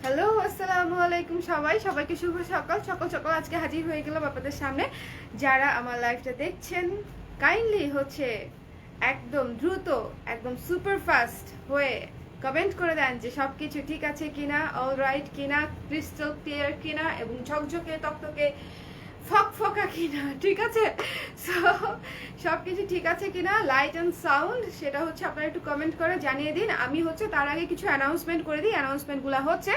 Hello, আসসালামু আলাইকুম সবাইকে শুভ সকাল। সকাল সকাল আজকে হাজির হয়ে গেলাম আপনাদের সামনে। যারা আমার লাইভটা দেখছেন কাইন্ডলি হচ্ছে একদম দ্রুত, একদম সুপার ফাস্ট হয়ে কমেন্ট করে দেন যে সব কিছু ঠিক আছে কিনা, অলরাইট কিনা, ক্রিস্টাল ক্লিয়ার কিনা এবং ঝকঝকে তকতকে ফকফকা কিনা, ঠিক আছে? সো সব কিছু ঠিক আছে কিনা, লাইট অ্যান্ড সাউন্ড, সেটা হচ্ছে আপনারা একটু কমেন্ট করে জানিয়ে দিন। আমি হচ্ছে তার আগে কিছু অ্যানাউন্সমেন্ট করে দিই। অ্যানাউন্সমেন্টগুলো হচ্ছে,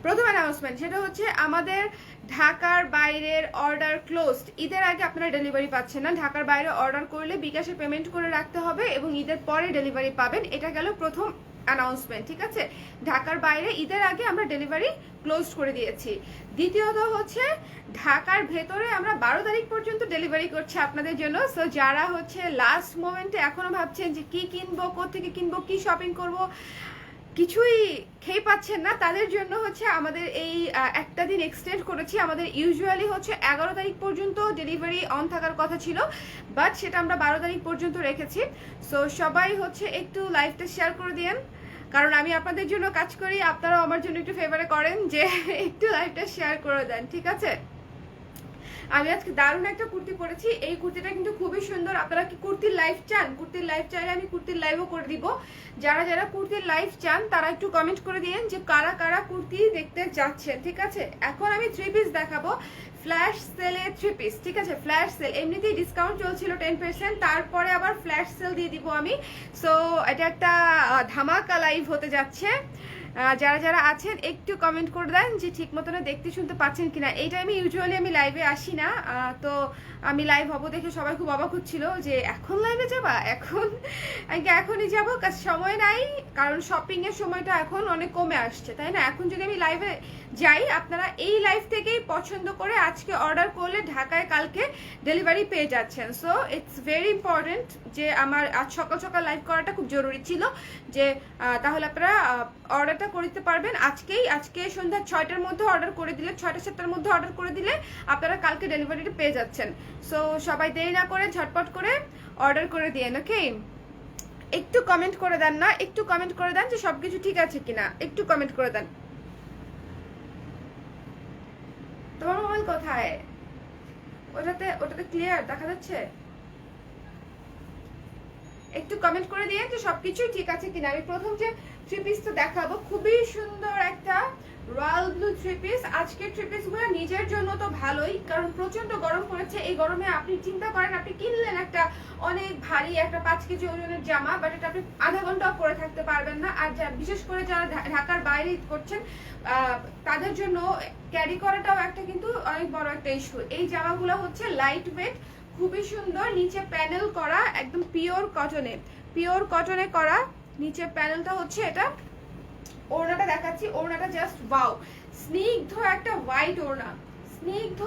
প্রথম অ্যানাউন্সমেন্ট সেটা হচ্ছে আমাদের ঢাকার বাইরের অর্ডার ক্লোজড। ঈদের আগে আপনারা ডেলিভারি পাচ্ছেন না। ঢাকার বাইরে অর্ডার করলে বিকাশে পেমেন্ট করে রাখতে হবে এবং ঈদের পরে ডেলিভারি পাবেন। এটা গেল প্রথম অ্যানাউন্সমেন্ট, ঠিক আছে? ঢাকার বাইরে ঈদের আগে আমরা ডেলিভারি ক্লোজ করে দিয়েছি। দ্বিতীয়ত হচ্ছে ঢাকার ভেতরে আমরা 12 তারিখ পর্যন্ত ডেলিভারি করছি আপনাদের জন্য। সো যারা হচ্ছে লাস্ট মোমেন্টে এখনো ভাবছেন যে কি কিনবো, কোত্থেকে কিনবো, কি শপিং করব, কিছুই খেয়ে পাচ্ছেন না, তাদের জন্য হচ্ছে আমাদের এই একটা দিন এক্সটেন্ড করেছি। আমাদের ইউজুয়ালি হচ্ছে 11 তারিখ পর্যন্ত ডেলিভারি অন থাকার কথা ছিল, বাট সেটা আমরা 12 তারিখ পর্যন্ত রেখেছি। সো সবাই হচ্ছে একটু লাইভটা শেয়ার করে দিয়েন, কারণ আমি আপনাদের জন্য কাজ করি, আপনারাও আমার জন্য একটু ফেভারে করেন যে একটু লাইভটা শেয়ার করে দেন, ঠিক আছে? আমি আজকে দারুণ একটা কুর্তি পরেছি। এই কুর্তিটা কিন্তু খুবই সুন্দর। আপনারা কি কুর্তির লাইভ চান? কুর্তির লাইভ চাইলে আমি কুর্তির লাইভও করে দিব। যারা যারা কুর্তির লাইভ চান তারা একটু কমেন্ট করে দিয়েন যে কারা কারা কুর্তি দেখতে যাচ্ছেন, ঠিক আছে? এখন আমি 3 পিস দেখাবো, ফ্ল্যাশ সেলে 3 পিস, ঠিক আছে? ফ্ল্যাশ সেল, এমনিতেই ডিসকাউন্ট চলছিল 10%, তারপরে আবার ফ্ল্যাশ সেল দিয়ে দিব আমি। সো এটা একটা ধামাকা লাইভ হতে যাচ্ছে। যারা যারা আছেন একটু কমেন্ট করে দেন যে ঠিক মতন দেখতে শুনতে পাচ্ছেন কিনা। এই টাইমে ইউজুয়ালি আমি লাইভে আসি না, তো আমি লাইভ হবো দেখে সবাই খুব অবাক হচ্ছিল যে এখন লাইভে যাবা, এখনই যাবো, কাজ সময় নাই, কারণ শপিং এর সময়টা এখন অনেক কমে আসছে, তাই না? এখন যদি আমি লাইভে যাই, আপনারা এই লাইভ থেকেই পছন্দ করে আজকে অর্ডার করলে ঢাকায় কালকে ডেলিভারি পেয়ে যাচ্ছেন। সো ইটস ভেরি ইম্পর্টেন্ট যে আমার আজ সকাল সকাল লাইভ করাটা খুব জরুরি ছিল, যে তাহলে আপনারা অর্ডারটা করে দিতে পারবেন আজকে সন্ধ্যা 6টার মধ্যে অর্ডার করে দিলে, 6টা-7টার মধ্যে অর্ডার করে দিলে আপনারা কালকে ডেলিভারিটা পেয়ে যাচ্ছেন। সো সবাই দেরি না করে ঝটপট করে অর্ডার করে দিয়েন, ওকে? একটু কমেন্ট করে দেন না, একটু কমেন্ট করে দেন যে সবকিছু ঠিক আছে কিনা, একটু কমেন্ট করে দেন। তোমার মোবাইল কোথায়? ওটাতে ক্লিয়ার দেখা যাচ্ছে? একটু কমেন্ট করে দিয়ে যে সবকিছুই ঠিক আছে কিনা। আমি প্রথম যে 3 পিসটা দেখাবো, খুবই সুন্দর একটা রয়্যাল ব্লু 3 পিস। আজকে 3 পিসগুলো নিজের জন্য তো ভালোই, কারণ প্রচন্ড গরম পড়েছে। এই গরমে আপনি চিন্তা করেন, আপনি কিনলেন একটা অনেক ভারী একটা 5 কেজি ওজনের জামা, বাট এটা আপনি আধা ঘন্টাও পরে থাকতে পারবেন না। আর বিশেষ করে যারা ঢাকার বাইরে করছেন তাদের জন্য ক্যারি করাটাও একটা কিন্তু অনেক বড় একটা ইস্যু। এই জামাগুলো হচ্ছে লাইট ওয়েট, খুবই সুন্দর, নিচে প্যানেল করা, একদম পিওর কটনে করা। নিচে প্যানেলটা হচ্ছে এটা। ওড়নাটা দেখাচ্ছি, ওড়নাটা জাস্ট ওয়াও, স্নিগ্ধ একটা হোয়াইট ওড়না, স্নিগ্ধ,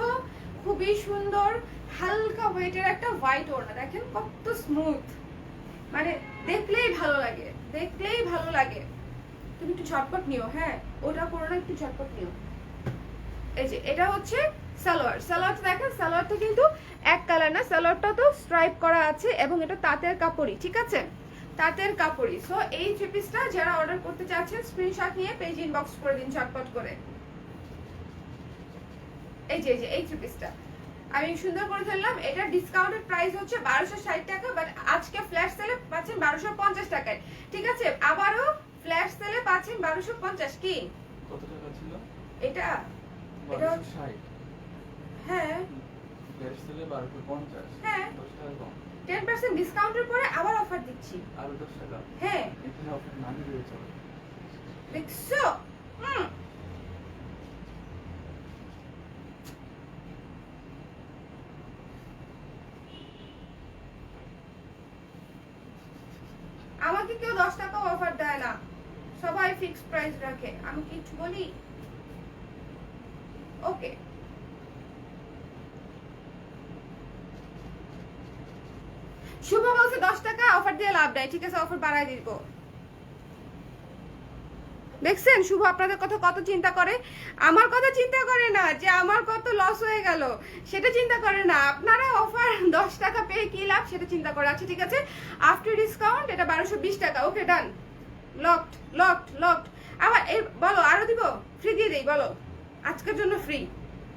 খুবই সুন্দর, হালকা ওয়েটের একটা হোয়াইট ওড়না। দেখেন কত স্মুথ, মানে দেখলেই ভালো লাগে, দেখলেই ভালো লাগে। তুমি একটু ঝটপট নিও, হ্যাঁ ওটা করো না, একটু ঝটপট নিও। এই যে এটা হচ্ছে সালোয়ারটা দেখেন, সালোয়ারটা কিন্তু এক কালার না, সালোয়ারটা তো স্ট্রাইপ করা আছে এবং এটা তাঁতের কাপড়ই, ঠিক আছে? তাঁতের কাপড়ই। সো এই 3 পিসটা যারা অর্ডার করতে চাচ্ছেন স্ক্রিনশট নিয়ে পেজ ইনবক্স করে দিন ঝটপট করে। এই যে এই 3 পিসটা আমি সুন্দর করে ধরলাম। এটা ডিসকাউন্টেড প্রাইস হচ্ছে 1260 টাকা, বাট আজকে ফ্ল্যাশ সেলে পাচ্ছেন 1250 টাকায়, ঠিক আছে? আবারও ফ্ল্যাশ সেলে পাচ্ছেন 1250। কি কত টাকা ছিল এটা? 1260। হ্যাঁ ফ্ল্যাশ সেলে 1250, হ্যাঁ 10 টাকা কম। 10% ডিসকাউন্টের পরে আবার অফার দিচ্ছি। আরো 10 টাকা? হ্যাঁ এখানে অফার না দিলে চলে। দেখছো? আমাকে কেউ 10 টাকা অফার দেয় না, সবাই ফিক্সড প্রাইস রাখে। আমি কিছু বলি? ওকে, শুভ বলছে 10 টাকা অফার দিয়ে লাভ নাই, ঠিক আছে? অফার বাড়ায় দিব। দেখছেন শুভ আপনাদের কথা কত চিন্তা করে, আমার কথা চিন্তা করে না যে আমার কত লস হয়ে গেল, সেটা চিন্তা করে না। আপনারা অফার 10 টাকা পেয়ে কি লাভ সেটা চিন্তা করে। আচ্ছা ঠিক আছে, আফটার ডিসকাউন্ট এটা 1220 টাকা। ওকে ডান, লকড। আবার এই বলো আরো দিব, ফ্রি দিয়ে দেই বলো, আজকের জন্য ফ্রি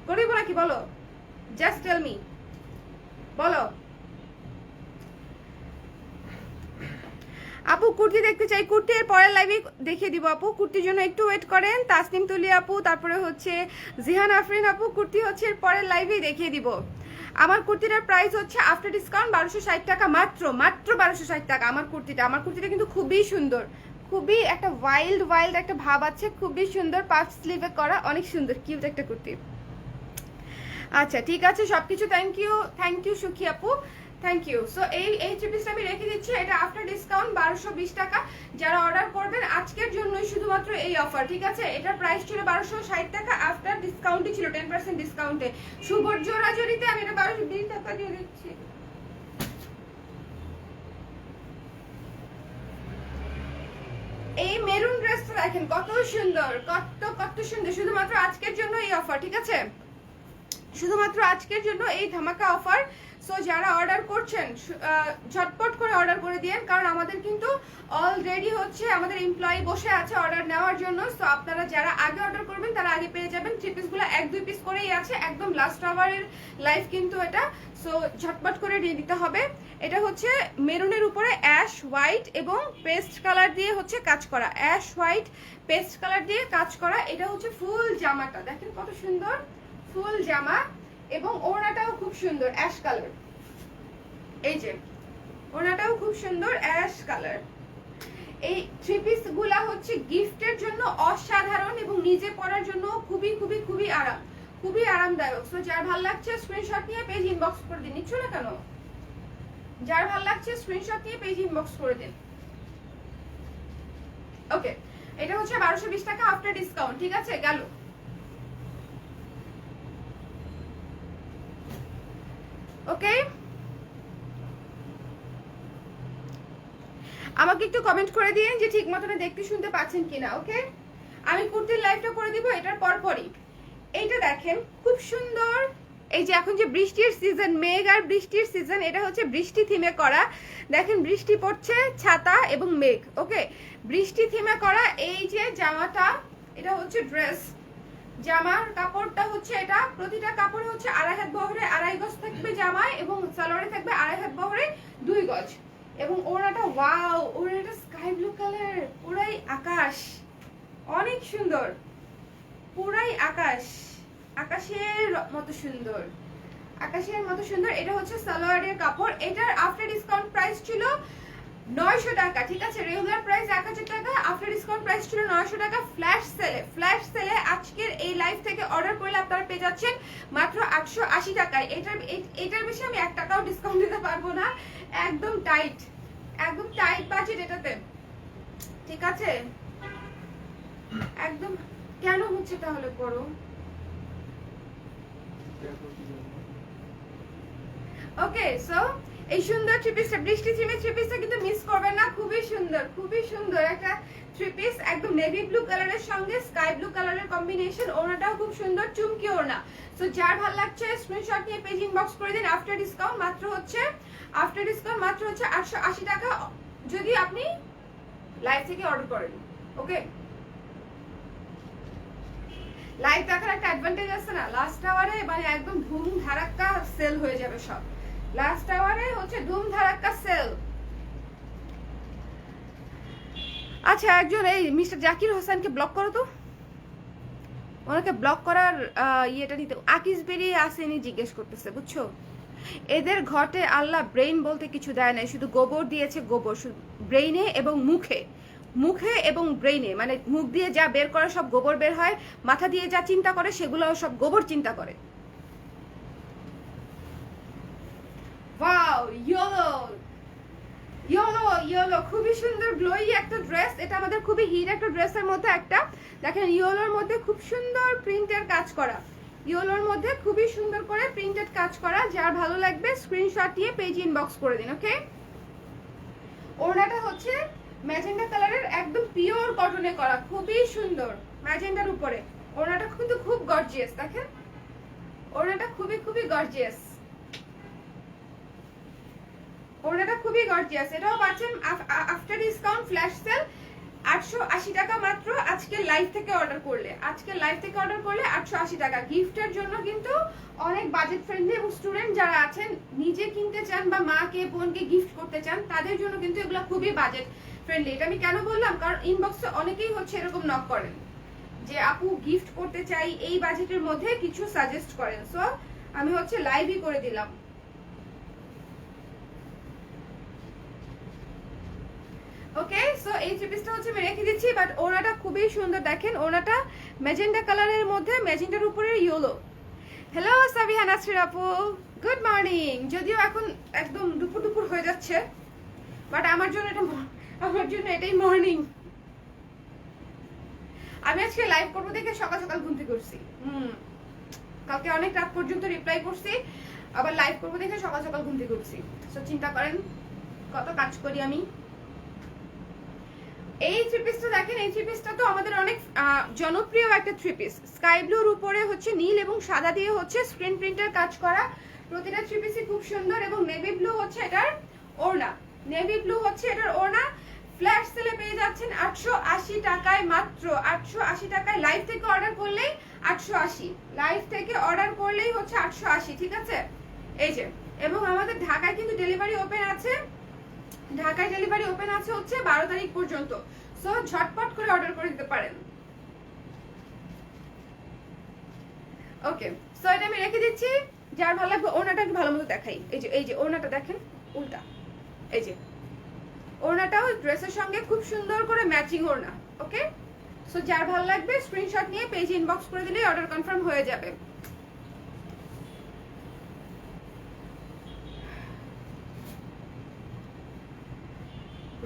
করে দিব নাকি বলো, জাস্ট টেল মি বলো। আপু কুর্তি দেখতে চাই, কুর্তি এর পরের লাইভে দেখিয়ে দিব আপু, কুর্তির জন্য একটু ওয়েট করেন। তাসনিম তুলি আপু, তারপরে হচ্ছে জিহান আফরিন আপু, কুর্তি হচ্ছে এর পরের লাইভেই দেখিয়ে দিব। আমার কুর্তিটার প্রাইস হচ্ছে আফটার ডিসকাউন্ট 1260 টাকা, মাত্র 1260 টাকা। আমার কুর্তিটা কিন্তু খুবই সুন্দর, খুবই একটা ওয়াইল্ড একটা ভাব আছে, খুবই সুন্দর, পাঁচ স্লিভে করা, অনেক সুন্দর কিউট একটা কুর্তি। আচ্ছা ঠিক আছে, সবকিছু থ্যাংক ইউ সুখী আপু, থ্যাংক ইউ। সো এই থ্রি পিসটা আমি রেখে দিচ্ছি, এটা আফটার ডিসকাউন্ট 1220 টাকা। যারা অর্ডার করবেন আজকের জন্যই শুধুমাত্র এই অফার, ঠিক আছে? এটার প্রাইস ছিল 1260 টাকা, আফটার ডিসকাউন্টই ছিল 10% ডিসকাউন্টে। সুবর্জরাজরিতে আমি এটা 1220 টাকা দিয়ে দিচ্ছি। এই মেরুন ড্রেসটা দেখেন কত সুন্দর, কত সুন্দর, শুধুমাত্র আজকের জন্য এই অফার, ঠিক আছে? শুধুমাত্র আজকের জন্য এই ধামাকা অফার। সো যারা অর্ডার করছেন ঝটপট করে অর্ডার করে দিয়েন, কারণ আমাদের কিন্তু অলরেডি হচ্ছে আমাদের এমপ্লয়ি বসে আছে অর্ডার নেওয়ার জন্য। সো আপনারা যারা আগে অর্ডার করবেন তারা আগে পেয়ে যাবেন। থ্রি পিসগুলো 1-2 পিস করেই আছে, একদম লাস্ট আওয়ারের লাইভ কিন্তু এটা। সো ঝটপট করে দিয়ে দিতে হবে। এটা হচ্ছে মেরুনের উপরে অ্যাশ হোয়াইট এবং পেস্ট কালার দিয়ে হচ্ছে কাজ করা, অ্যাশ হোয়াইট পেস্ট কালার দিয়ে কাজ করা। এটা হচ্ছে ফুল জামাটা, দেখেন কত সুন্দর ফুল জামা, এবং ওড়নাটাও খুব সুন্দর অ্যাশ কালার। এই যে ওড়নাটাও খুব সুন্দর অ্যাশ কালার। এই থ্রি পিস গুলা হচ্ছে গিফটের জন্য অসাধারণ এবং নিজে পরার জন্য খুবই আরামদায়ক। সো যার ভালো লাগছে স্ক্রিনশট নিয়ে পেজ ইনবক্স করে দিন। নিচ্ছ না কেন? যার ভালো লাগছে স্ক্রিনশট নিয়ে পেজ ইনবক্স করে দিন। ওকে, এটা হচ্ছে 1220 টাকা আফটার ডিসকাউন্ট, ঠিক আছে? গেল। ওকে, আমাকে একটু কমেন্ট করে দিন যে ঠিক মতন দেখতে শুনতে পাচ্ছেন কিনা। ওকে, আমি কুর্তির লাইভটা করে দিব এটার পরপরই। এইটা দেখেন খুব সুন্দর, এই যে এখন যে বৃষ্টির সিজন, মেঘ আর বৃষ্টির সিজন, এটা হচ্ছে বৃষ্টি থিমে করা। দেখেন বৃষ্টি পড়ছে, ছাতা এবং মেঘ। ওকে, বৃষ্টি থিমে করা এই যে জামাটা, এটা হচ্ছে ড্রেস। জামার কাপড়টা হচ্ছে এটা, প্রতিটা কাপড়ে হচ্ছে 2.5 হাত বহরে 2.5 গজ থাকবে জামায়, এবং সালোয়ারে থাকবে 2.5 হাত বহরে 2 গজ। এবং ওড়নাটা ওয়াও, ওড়নাটা স্কাই ব্লু কালার, পুরাই আকাশ, অনেক সুন্দর, পুরাই আকাশের মতো সুন্দর, আকাশের মতো সুন্দর। এটা হচ্ছে সালোয়ারের কাপড়। এটার আফটার ডিসকাউন্ট প্রাইস ছিল 900 টাকা, ঠিক আছে? রেগুলার প্রাইস 1000 টাকা, আফটার ডিসকাউন্ট প্রাইস ছিল 900 টাকা। ফ্ল্যাশ সেলে আজকের এই লাইভ থেকে অর্ডার করলে আপনারা পেয়ে যাচ্ছেন মাত্র 880 টাকায়। এটার বেশি আমি 1 টাকাও ডিসকাউন্ট দিতে পারবো না, একদম টাইট বাজেট এটাতে, ঠিক আছে? একদম। কেন হচ্ছে তাহলে করো? ওকে, সো এই সুন্দর থ্রি পিসটা, বৃষ্টি থিমে থ্রি পিসটা কিন্তু মিস করবেন না। খুবই সুন্দর একটা থ্রি পিস, একদম নেভি ব্লু কালারের সঙ্গে স্কাই ব্লু কালারের কম্বিনেশন। ওড়নাটাও খুব সুন্দর, চুমকি ওড়না। সো যার ভালো লাগছে স্ক্রিনশট নিয়ে পেজ ইনবক্স করে দিন। আফটার ডিসকাউন্ট মাত্র হচ্ছে 880 টাকা, যদি আপনি লাইভ থেকে অর্ডার করেন। ওকে, লাইভ দেখার একটা অ্যাডভান্টেজ আছে না, লাস্ট আওয়ারে মানে একদম ধুম ধারাক্কা সেল হয়ে যাবে সব। লাস্ট আওয়ারে হচ্ছে ধুম ধারাক্কা সেল। আচ্ছা, একজন এই মিস্টার জাকির হোসেনকে ব্লক করো তো, ওনাকে ব্লক করার ইয়েটা নিতে। আকিস বেরিয়ে আসেনি জিজ্ঞেস করতেছে, বুঝছো? এদের ঘটে আল্লাহ ব্রেইন বলতে কিছু দেয় নাই, শুধু গোবর দিয়েছে, গোবর শুধু ব্রেইনে এবং মুখে এবং ব্রেইনে, মানে মুখ দিয়ে যা বের করে সব গোবর বের হয়, মাথা দিয়ে যা চিন্তা করে সেগুলো সব গোবর চিন্তা করে। ওয়াও, ইয়েলো খুবই সুন্দর গ্লোই একটা ড্রেস। এটা আমাদের খুবই হিট একটা ড্রেসের মধ্যে একটা। দেখেন ইয়েলোর মধ্যে খুব সুন্দর প্রিন্টের কাজ করা, ইয়েলোর মধ্যে খুবই সুন্দর করে প্রিন্টেড কাজ করা। যার ভালো লাগবে স্ক্রিনশট দিয়ে পেজ ইনবক্স করে দিন। ওকে, ওড়নাটা হচ্ছে ম্যাজেন্ডা কালারের, একদম পিওর কটনে করা, খুবই সুন্দর ম্যাজেন্ডার উপরে। ওড়নাটা কিন্তু খুব গর্জিয়াস, দেখেন ওড়নাটা খুবই গর্জিয়াস, ওড়নাটা খুবই গর্জিয়াস। এটাও পাচ্ছেন আফটার ডিসকাউন্ট ফ্ল্যাশ সেল 880 টাকা মাত্র আজকে লাইভ থেকে অর্ডার করলে, 880 টাকা। গিফটের জন্য কিন্তু অনেক বাজেট ফ্রেন্ডলি, এবং স্টুডেন্ট যারা আছেন নিজে কিনতে চান বা মাকে বোনকে গিফট করতে চান তাদের জন্য কিন্তু এগুলো খুবই বাজেট ফ্রেন্ডলি। এটা আমি কেন বললাম, কারণ ইনবক্সে অনেকেই হচ্ছে এরকম নক করেন যে আপু গিফট করতে চাই, এই বাজেটের মধ্যে কিছু সাজেস্ট করেন। সো আমি হচ্ছে লাইভই করে দিলাম। ওকে, সো এই থ্রি পিসটা হচ্ছে আমি রেখে দিচ্ছি, বাট ওনাটা খুবই সুন্দর। দেখেন ওনাটা ম্যাজেন্ডা কালারের মধ্যে, ম্যাজেন্ডার উপরে ইয়েলো। হ্যালো সাবিহা নাসরিন আপু, গুড মর্নিং। যদিও এখন একদম দুপুর দুপুর হয়ে যাচ্ছে, বাট আমার জন্য এটাই মর্নিং। আমি আজকে লাইভ করবো দেখে সকাল সকাল ঘুম থেকে উঠছি। কালকে অনেক রাত পর্যন্ত রিপ্লাই করছি, আবার লাইভ করবো দেখে সকাল সকাল ঘুম থেকে উঠছি। সো চিন্তা করেন কত কাজ করি আমি। এই থ্রি পিসটা দেখেন, এই থ্রি পিসটা তো আমাদের অনেক জনপ্রিয় একটা থ্রি পিস। স্কাই ব্লুর উপরে হচ্ছে নীল এবং সাদা দিয়ে হচ্ছে স্ক্রিন প্রিন্টের কাজ করা। প্রতিটা থ্রি পিসই খুব সুন্দর, এবং নেভি ব্লু হচ্ছে এটার ওড়না। ফ্ল্যাশ সেলে পেয়ে যাচ্ছেন 880 টাকায়, মাত্র 880 টাকায়। লাইভ থেকে অর্ডার করলেই 880, লাইভ থেকে অর্ডার করলেই হচ্ছে 880, ঠিক আছে? এই যে, এবং আমাদের ঢাকায় কিন্তু ডেলিভারি ওপেন আছে। ঢাকায় ডেলিভারি ওপেন আছে হচ্ছে 12 তারিখ পর্যন্ত। সো ঝটপট করে অর্ডার করে দিতে পারেন। ওকে, সো এটা আমি রেখে দিচ্ছি। যার ভালো লাগবে ওড়নাটা কি ভালো মতো দেখাই। এই যে ওড়নাটা দেখেন উল্টা, এই যে ওড়নাটাও ড্রেসের সঙ্গে খুব সুন্দর করে ম্যাচিং ওড়না। ওকে, সো যার ভালো লাগবে স্ক্রিনশট নিয়ে পেজে ইনবক্স করে দিলেই অর্ডার কনফার্ম হয়ে যাবে।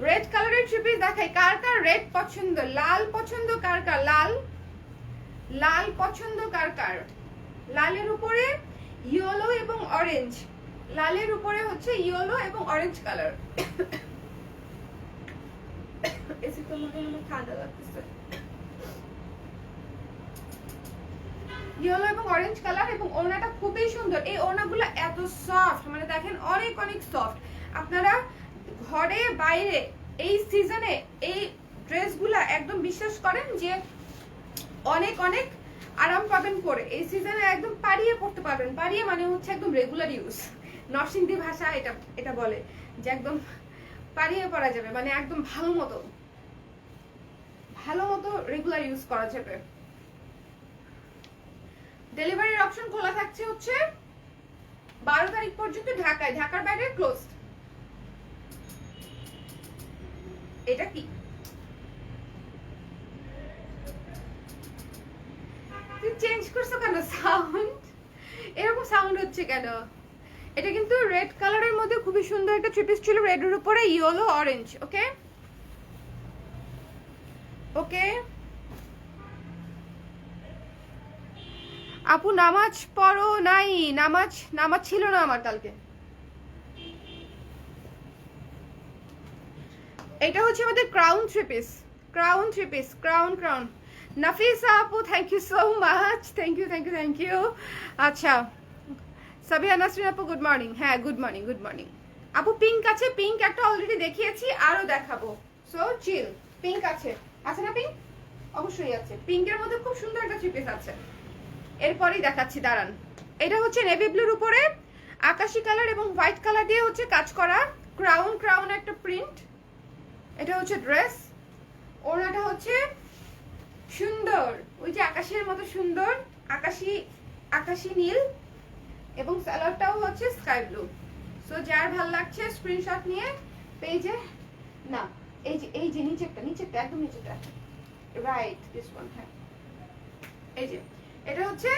রেড কালারের থ্রি পিস দেখাই। কার কার রেড পছন্দ, লাল পছন্দ, কার কার লাল পছন্দ, কার কার লালের উপরে ইয়েলো এবং অরেঞ্জ, লালের উপরে হচ্ছে ইয়েলো এবং অরেঞ্জ কালার। এসে তো মনে হয় ঠান্ডা লাগতেছে। ইয়েলো এবং অরেঞ্জ কালার, এবং ওড়নাটা খুবই সুন্দর। এই ওড়নাগুলো এত সফট, মানে দেখেন অনেক অনেক সফট। আপনারা ঘরে বাইরে এই সিজনে এই ড্রেসগুলা একদম বিশ্বাস করেন যে অনেক অনেক আরাম পাবেন পরে। এই সিজনে একদম পারিয়ে পড়তে পারবেন। পারিয়ে মানে হচ্ছে একদম রেগুলার ইউজ, নরসিংদী ভাষা এটা বলে যে একদম পারিয়ে পরা যাবে, মানে একদম ভালো মতো রেগুলার ইউজ করা যাবে। ডেলিভারির অপশন খোলা থাকছে হচ্ছে 12 তারিখ পর্যন্ত ঢাকায়, ঢাকার বাইরে ক্লোজ। এটা কি তুই চেঞ্জ করছো কেন? সাউন্ড এরকম সাউন্ড হচ্ছে কেন? এটা কিন্তু রেড কালারের মধ্যে খুবই সুন্দর একটা থ্রি পিস ছিল, রেডের উপরে ইয়েলো অরেঞ্জ। ওকে ওকে আপু নামাজ পড়ো নাই? নামাজ ছিল না আমার কালকে। এটা হচ্ছে আমাদের crown three piece, crown. Nafisa আপু thank you so much, thank you. আচ্ছা সাবিহা নাসরিন আপু গুড মর্নিং। হ্যাঁ গুড মর্নিং আপু। পিঙ্ক আছে, পিঙ্ক একটা অলরেডি দেখিয়েছি, আরো দেখাবো। সো চিল, পিঙ্ক আছে না? পিঙ্ক অবশ্যই আছে। পিঙ্কের মধ্যে খুব সুন্দর একটা থ্রি পিস আছে, এরপরেই দেখাচ্ছি, দাঁড়ান। এটা হচ্ছে নেভি ব্লুর উপরে আকাশি কালার এবং হোয়াইট কালার দিয়ে হচ্ছে কাজ করা, ক্রাউন একটা প্রিন্ট। এটা হচ্ছে ড্রেস। ওড়নাটা হচ্ছে সুন্দর, ওই যে আকাশের মতো সুন্দর, আকাশি নীল, এবং সালোয়ারটাও হচ্ছে স্কাই ব্লু। সো যার ভালো লাগছে স্ক্রিনশট নিয়ে পেজে, না এই যে নিচেরটা একদম নিচেরটা, রাইট দিস ওয়ান। হ্যাঁ এই যে এটা হচ্ছে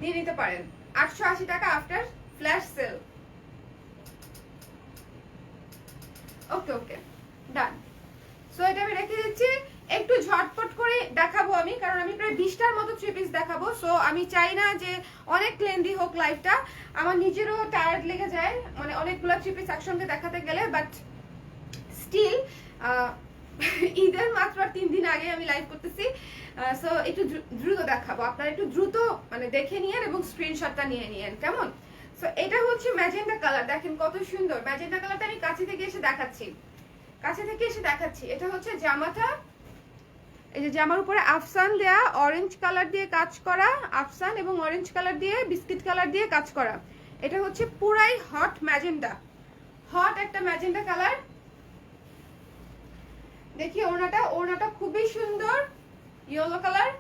দিয়ে নিতে পারেন 880 টাকা আফটার ফ্ল্যাশ সেল। ওকে ডান। সো এটা আমি রেখে দিচ্ছি। একটু ঝটপট করে দেখাবো আমি, কারণ আমি প্রায় 20টার মতো থ্রি পিস দেখাবো। সো আমি চাই না যে অনেক লেন্দি হোক লাইভটা, আমার নিজেরও টায়ার্ড লেগে যায়, মানে অনেকগুলো থ্রি পিস একসঙ্গে দেখাতে গেলে। বাট স্টিল ঈদের মাত্র 3 দিন আগে আমি লাইভ করতেছি, সো একটু দ্রুত দেখাবো। আপনারা একটু দ্রুত মানে দেখে নিয়েন এবং স্ক্রিনশটটা নিয়ে নিয়েন, কেমন? সো এটা হচ্ছে ম্যাজেন্ডা কালার, দেখেন কত সুন্দর ম্যাজেন্ডা কালারটা। আমি কাছে থেকে এসে দেখাচ্ছি, কাছে থেকে এসে দেখাচ্ছি। এটা হচ্ছে জামাটা, এই যে জামার উপরে আফসান দেয়া, অরেঞ্জ কালার দিয়ে কাজ করা, আফসান এবং অরেঞ্জ কালার দিয়ে বিস্কিট কালার দিয়ে কাজ করা। এটা হচ্ছে পুরাই হট ম্যাজেন্ডা, হট একটা ম্যাজেন্ডা কালার। দেখি ওড়নাটা, ওড়নাটা খুবই সুন্দর, ইয়েলো কালার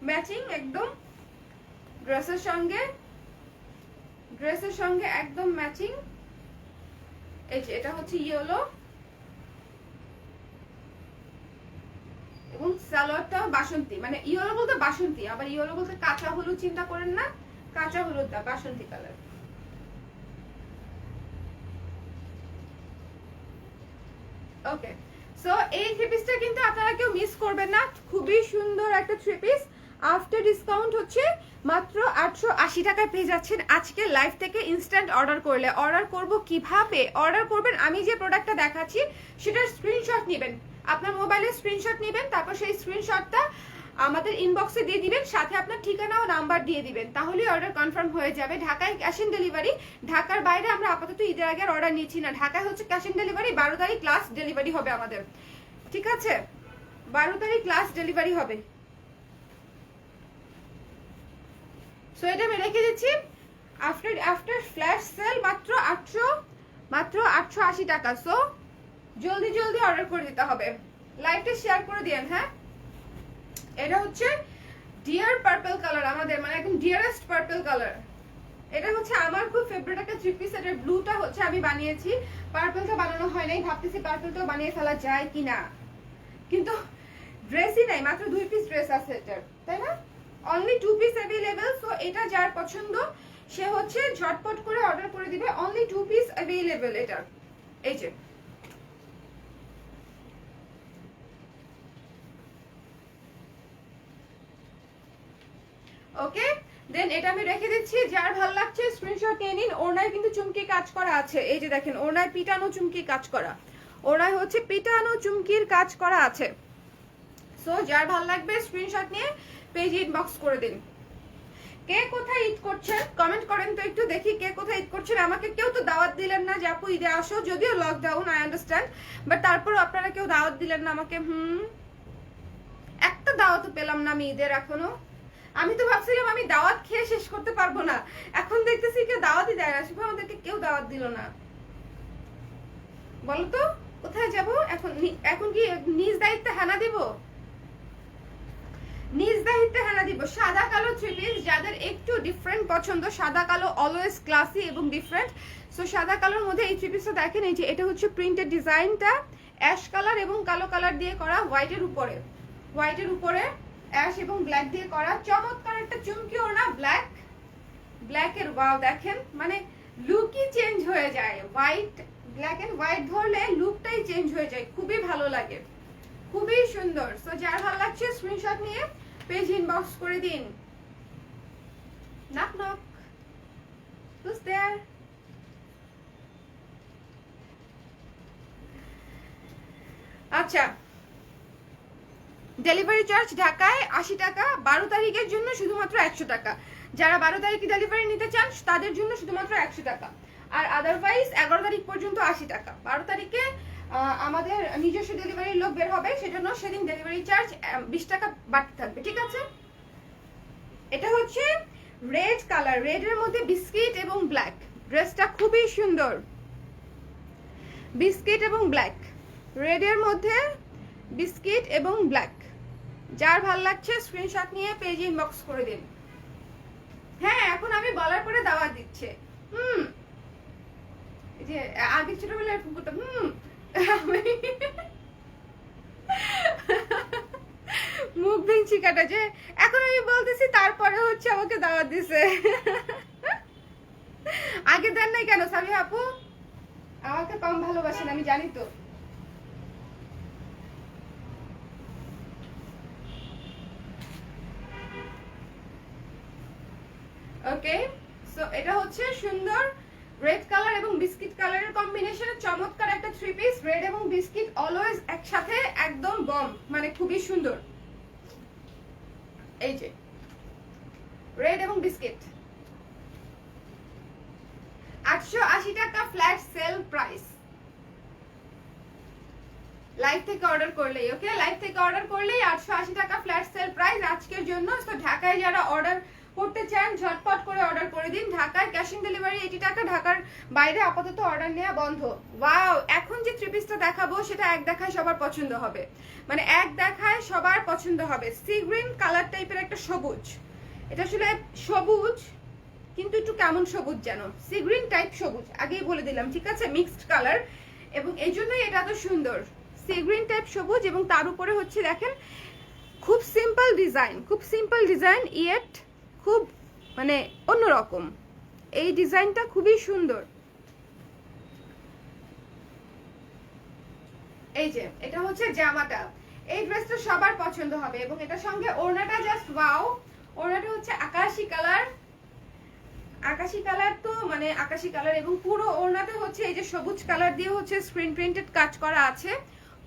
ম্যাচিং একদম ড্রেসের সঙ্গে, ড্রেসের সঙ্গে একদম ম্যাচিং। এই যে এটা হচ্ছে ইয়েলো এবং সালোয়ারটা বাসন্তী, মানে ইয়েলো বলতে বাসন্তী, আবার ইয়েলো বলতে কাঁচা হলুদ চিন্তা করেন না, কাঁচা হলুদ না, বাসন্তী কালার। ওকে, সো এই থ্রি পিসটা কিন্তু আপনারা কেউ মিস করবেন না, খুবই সুন্দর একটা থ্রি পিস। আফটার ডিসকাউন্ট হচ্ছে মাত্র 880 টাকায় পেয়ে যাচ্ছেন আজকে লাইভ থেকে ইনস্ট্যান্ট অর্ডার করলে। অর্ডার করব কিভাবে অর্ডার করবেন, আমি যে প্রোডাক্টটা দেখাচ্ছি সেটার স্ক্রিনশট নেবেন, আপনার মোবাইলের স্ক্রিনশট নেবেন, তারপর সেই স্ক্রিনশটটা আমাদের ইনবক্সে দিয়ে দিবেন, সাথে আপনার ঠিকানা ও নাম্বার দিয়ে দিবেন, তাহলেই অর্ডার কনফার্ম হয়ে যাবে। ঢাকায় ক্যাশ অন ডেলিভারি, ঢাকার বাইরে আমরা আপাতত ঈদের আগে আর অর্ডার নিচ্ছি না। ঢাকায় হচ্ছে ক্যাশ অন ডেলিভারি, 12 তারিখ লাস্ট ডেলিভারি হবে আমাদের, ঠিক আছে? 12 তারিখ লাস্ট ডেলিভারি হবে। সো এটা আমি রেখে দিচ্ছি আফটার ফ্ল্যাশ সেল মাত্র 880 টাকা। সো জলদি জলদি অর্ডার করে দিতে হবে, লাইভটা শেয়ার করে দিয়েন। হ্যাঁ, এটা হচ্ছে ডিয়ার পার্পল কালার, আমাদের মানে একদম ডিয়ারেস্ট পার্পল কালার। এটা হচ্ছে আমার খুব ফেভারিট একটা থ্রি পিস। এটার ব্লুটা হচ্ছে আমি বানিয়েছি, পার্পলটা বানানো হয় নাই, ভাবতেছি পার্পলটাও বানিয়ে ফেলা যায় কিনা, কিন্তু ড্রেসই নাই, মাত্র 2 পিস ড্রেস আছে এটার, তাই না? Only 2 piece available. সো এটা যার পছন্দ সে হচ্ছে ঝটপট করে অর্ডার করে দিবে, অনলি 2 পিস অ্যাভেলেবেল এটার। এই যে ওকে, দেন এটা আমি রেখে দিচ্ছি, যার ভালো লাগছে স্ক্রিনশট নিয়ে নিন। ওড়নায় কিন্তু চুমকি কাজ করা আছে, এই যে দেখেন ওড়নায় পিটানো চুমকি কাজ করা, ওড়নায় হচ্ছে পিটানো চুমকির কাজ করা আছে। সো যার ভালো লাগবে স্ক্রিনশট নিয়ে পেজ ইনবক্স করে দিন। কে কোথায় ঈদ করছেন কমেন্ট করেন তো একটু দেখি, কে কোথায় ঈদ করছেন। আমাকে কেউ তো দাওয়াত দিলেন না যে আপু ঈদে আসো, যদিও লকডাউন, আই আন্ডারস্ট্যান্ড, বাট তারপর আপনারা কেউ দাওয়াত দিলেন না আমাকে। একটা দাওয়াতও পেলাম না আমি ঈদের এখনো। আমি তো ভাবছিলাম আমি দাওয়াত খেয়ে শেষ করতে পারবো না, এখন দেখতেছি কেউ দাওয়াতই দেয় না। শুভ আমাদেরকে কেউ দাওয়াত দিল না, বলো তো কোথায় যাব এখন? এখন কি নিজ দায়িত্বে হানা দিব? নিজ দায়িত্বে হানা দিব। সাদা কালো থ্রি পিস যাদের একটু ডিফারেন্ট পছন্দ, সাদা কালো অলওয়েজ ক্লাসি এবং ডিফারেন্ট। সো সাদা কালোর মধ্যে এই থ্রি পিসটা দেখেন, এই যে এটা হচ্ছে প্রিন্টেড ডিজাইনটা অ্যাশ কালার এবং কালো কালার দিয়ে করা, হোয়াইটের উপরে, হোয়াইটের উপরে অ্যাশ এবং ব্ল্যাক দিয়ে করা, চমৎকার একটা চুমকি ওড়না, ব্ল্যাক, ব্ল্যাকের ওয়াও দেখেন, মানে লুকই চেঞ্জ হয়ে যায়। হোয়াইট, ব্ল্যাক এন্ড হোয়াইট ধরলে লুকটাই চেঞ্জ হয়ে যায়, খুবই ভালো লাগে, খুবই সুন্দর। সো যার ভালো লাগছে স্ক্রিনশট নিয়ে পেজ ইনবক্স করে দিন। Knock knock, who's there? আচ্ছা, ডেলিভারি চার্জ ঢাকায় 80 টাকা, 12 তারিখের জন্য শুধুমাত্র 100 টাকা। যারা 12 তারিখে ডেলিভারি নিতে চান তাদের জন্য শুধুমাত্র 100 টাকা, আর আদারওয়াইজ 11 তারিখ পর্যন্ত 80 টাকা। 12 তারিখে আমাদের নিজস্ব ডেলিভারির লোক বের হবে, সেজন্য সেদিন ডেলিভারি চার্জ 20 টাকা বাড়তে থাকবে, ঠিক আছে? এটা হচ্ছে রেড কালার, রেডের মধ্যে বিস্কিট এবং ব্ল্যাক, ড্রেসটা খুবই সুন্দর, বিস্কিট এবং ব্ল্যাক, রেডের মধ্যে বিস্কিট এবং ব্ল্যাক। যার ভালো লাগছে স্ক্রিনশট নিয়ে পেজ ইনবক্স করে দিন। হ্যাঁ, এখন আমি বলার পরে দাওয়াত দিচ্ছে। এই যে আগে ছোটবেলায় এরকম করতাম, মুখ ভেঙচি কাটা, যে এখন আমি বলতেছি তারপরে হচ্ছে আমাকে দাওয়াত দিছে। আগে দেন নাই কেন সাবি আপু? আমাকে কম ভালোবাসেন আমি জানি তো। ওকে, সো এটা হচ্ছে সুন্দর রেড কালার এবং বিস্কিট কালারের কম্বিনেশনে চমৎকার একটা থ্রি পিস। রেড এবং বিস্কিট অলওয়েজ একসাথে একদম বম, মানে খুবই সুন্দর। এই যে রেড এবং বিস্কিট, 880 টাকা ফ্ল্যাট সেল প্রাইস। লাইভ থেকে অর্ডার করলেই, ওকে, লাইভ থেকে অর্ডার করলেই 880 টাকা ফ্ল্যাট সেল প্রাইস আজকের জন্য। তো ঢাকায় যারা অর্ডার করতে চান ঝটপট করে অর্ডার করে দিন। ঢাকায় ক্যাশ অন ডেলিভারি 80 টাকা, ঢাকার বাইরে আপাতত অর্ডার নেওয়া বন্ধ। ওয়াও, এখন যে থ্রি পিসটা দেখাবো সেটা এক দেখায় সবার পছন্দ হবে, মানে এক দেখায় সবার পছন্দ হবে। সি গ্রিন কালার টাইপের একটা সবুজ, এটা আসলে সবুজ কিন্তু একটু কেমন সবুজ যেন, সি গ্রিন টাইপ সবুজ, আগেই বলে দিলাম, ঠিক আছে, মিক্সড কালার, এবং এই জন্যই এটা এত সুন্দর। সি গ্রিন টাইপ সবুজ, এবং তার উপরে হচ্ছে দেখেন খুব সিম্পল ডিজাইন, খুব সিম্পল ডিজাইন, ইয়েট খুব মানে অন্যরকম। এই ডিজাইনটা খুবই সুন্দর। এই যে এটা হচ্ছে জামাটা, এই ড্রেসটা সবার পছন্দ হবে, এবং এটার সঙ্গে ওড়নাটা জাস্ট ওয়াও। ওড়নাটা হচ্ছে আকাশি কালার, আকাশি কালার, তো মানে আকাশি কালার, এবং পুরো ওড়নাতে হচ্ছে এই যে সবুজ কালার দিয়ে হচ্ছে স্ক্রিন প্রিন্টেড কাজ করা আছে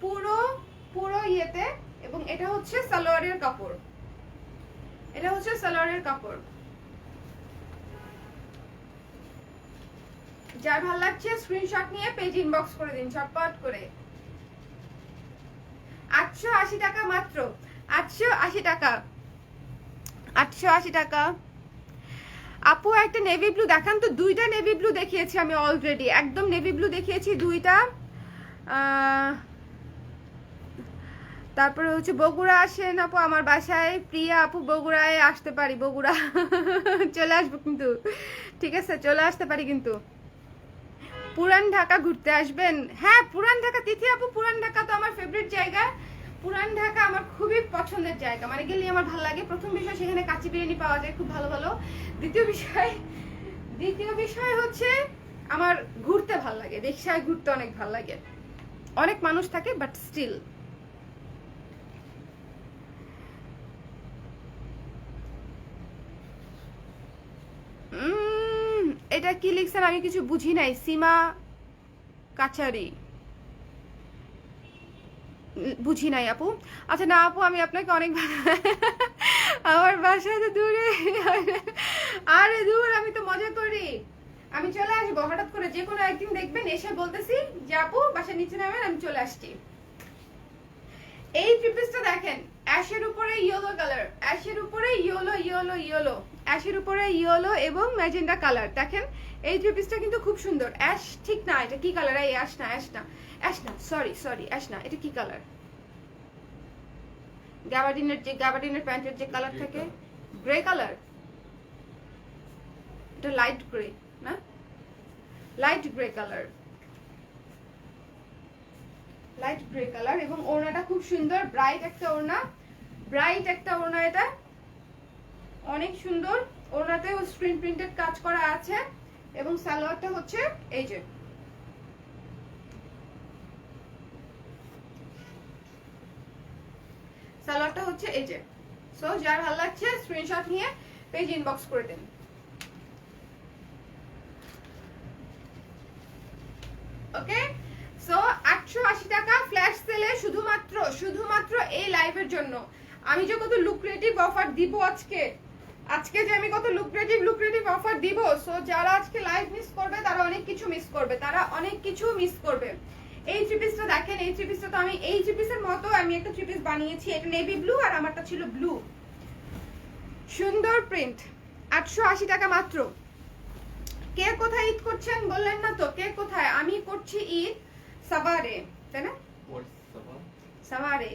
পুরো পুরো ইয়েতে। এবং এটা হচ্ছে সালোয়ারের কাপড়, এটা হচ্ছে সালোয়ারের কাপড়। যার ভালো লাগছে স্ক্রিনশট নিয়ে পেজ ইনবক্স করে দিন ঝটপট করে। 880 টাকা মাত্র, 880 টাকা, 880 টাকা। আপু একটা নেভি ব্লু দেখান তো। দুইটা নেভি ব্লু দেখিয়েছি আমি অলরেডি, একদম নেভি ব্লু দেখিয়েছি দুইটা। তারপরে হচ্ছে বগুড়া আসেন আপু আমার বাসায়, প্রিয়া আপু বগুড়ায় আসতে পারি, বগুড়া চলে আসবো কিন্তু, ঠিক আছে, চলে আসতে পারি কিন্তু। পুরান ঢাকা ঘুরতে আসবেন? হ্যাঁ, পুরান ঢাকা, তিথি আপু পুরান ঢাকা তো আমার ফেভারিট জায়গা। পুরান ঢাকা আমার খুবই পছন্দের জায়গা, মানে গেলে আমার ভালো লাগে। প্রথম বিষয় সেখানে কাঁচি বিরিয়ানি পাওয়া যায় খুব ভালো ভালো। দ্বিতীয় বিষয় হচ্ছে আমার ঘুরতে ভালো লাগে, রিক্সায় ঘুরতে অনেক ভালো লাগে। অনেক মানুষ থাকে বাট স্টিল। এটা কি লিখছেন আমি কিছু বুঝি নাই। সীমা কাচারি, বুঝি নাই আপু। আচ্ছা না আপু, আমি আপনাকে অনেক আমার বাসা তো দূরে, আরে দূর, আমি তো মজা করি, আমি চলে আসবো হঠাৎ করে, যে কোনো একদিন দেখবেন এসে বলতেছি যে আপু বাসার নিচে নামেন, আমি চলে আসছি। এই থ্রি পিসটা দেখেন, অ্যাশের উপরে ইয়েলো কালার, অ্যাশের উপরে ইয়েলো ইয়েলো ইয়েলো, অ্যাশের উপরে ইয়েলো এবং ম্যাজেন্ডা কালার। দেখেন এই থ্রি পিসটা কিন্তু খুব সুন্দর। অ্যাশ ঠিক না, এটা কি কালার? এই অ্যাশ না, অ্যাশ না, অ্যাশ না, সরি সরি, অ্যাশ না, এটা কি কালার? গ্যাবার্ডিনের প্যান্টের যে কালার থাকে, গ্রে কালার, এটা লাইট গ্রে না, light grey colour, light grey colour. এবং ওড়নাটা খুব সুন্দর, ব্রাইট একটা ওড়না, ব্রাইট একটা ওড়না, এটা অনেক সুন্দর। ওড়নাতেও স্ক্রিন প্রিন্টেড কাজ করা আছে, এবং সালোয়ারটা হচ্ছে এই যে, সালোয়ারটা হচ্ছে এই যে। সো যার ভালো লাগছে স্ক্রিনশট নিয়ে পেজ ইনবক্স করে দেন। ওকে, সো 880 টাকা ফ্ল্যাশ সেলে, শুধুমাত্র এই লাইভের জন্য। আমি যে কত লুক্রেটিভ অফার দিব আজকে যে আমি কত লুক্রেটিভ অফার দিব। সো যারা আজকে লাইভ মিস করবে তারা অনেক কিছু মিস করবে, এই থ্রি পিসটা দেখেন, এই থ্রি পিসটা তো আমি এই থ্রি পিসের মতো আমি একটা থ্রি পিস বানিয়েছি, এটা নেভি ব্লু আর আমারটা ছিল ব্লু, সুন্দর প্রিন্ট। 880 টাকা মাত্র। কে কোথায় ঈদ করছেন বললেন না তো, কে কোথায়? আমি করছি ঈদ সাভারে, তাই না? সাভারে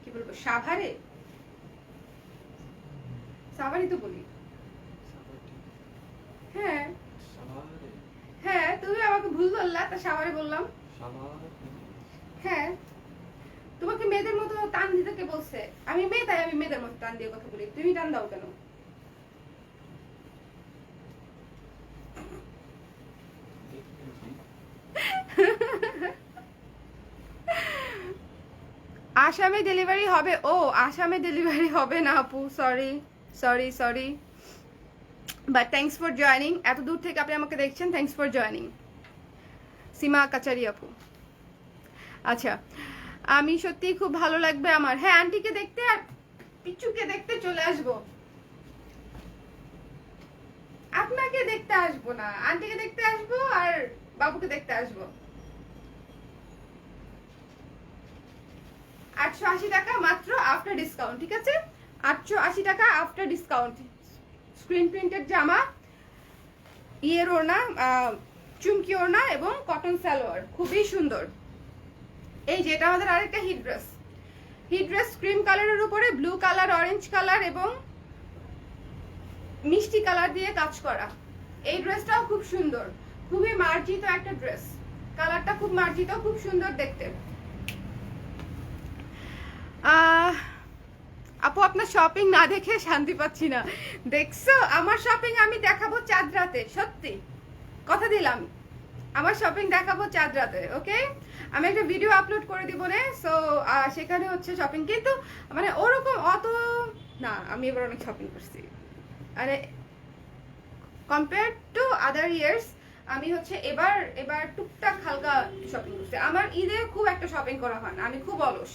কি বলবো, সাভারে, সাভারি তো বলি। হ্যাঁ হ্যাঁ, তুমি আমাকে ভুল বললা, তা সাভারে বললাম। হ্যাঁ, তোমাকে মেয়েদের মতো টান দিতে কে বলছে? আমি মেয়ে, তাই আমি মেয়েদের মতো টান দিয়ে কথা বলি, তুমি টান দাও কেন? আসামে ডেলিভারি হবে? ও আসামে ডেলিভারি হবে না আপু, sorry sorry sorry, but thanks for joining. এত দূর থেকে আপনি আমাকে দেখছেন, থ্যাঙ্কস ফর জয়নিং। সীমা কাচারি আপু, আচ্ছা, আমি সত্যি খুব ভালো লাগবে আমার। হ্যাঁ, আন্টিকে দেখতে আর পিচুকে দেখতে চলে আসবো, আপনাকে দেখতে আসবো না, আন্টিকে দেখতে আসবো আর বাবুকে দেখতে আসবো। 880 টাকা মাত্র আফটার ডিসকাউন্ট, ঠিক আছে? 880 টাকা আফটার ডিসকাউন্ট। স্ক্রিন প্রিন্টেড জামা, ইয়ের ওড়না, চুমকি ওড়না এবং কটন সালোয়ার, খুবই সুন্দর। এই যে এটা আমাদের আরেকটা hit dress. Hit dress cream কালারের উপরে ব্লু কালার, অরেঞ্জ কালার এবং মিষ্টি কালার দিয়ে কাজ করা। এই ড্রেসটাও খুব সুন্দর, খুবই মার্জিত একটা ড্রেস। কালারটা খুব মার্জিত, খুব সুন্দর দেখতে। আপু আপনার শপিং না দেখে শান্তি পাচ্ছি না। দেখছো আমার শপিং আমি দেখাবো চাঁদ রাতে, সত্যি কথা দিলাম। আমার শপিং দেখাবো চাঁদ রাতে, ওকে? আমি একটা ভিডিও আপলোড করে দিব না, সো সেখানে হচ্ছে শপিং, কিন্তু মানে ওরকম অত না। আমি এবার অনেক শপিং করছি, মানে কম্পেয়ার টু আদার ইয়ার্স আমি হচ্ছে এবার টুকটাক হালকা শপিং করছি। আমার ঈদে খুব একটা শপিং করা হয় না, আমি খুব অলস।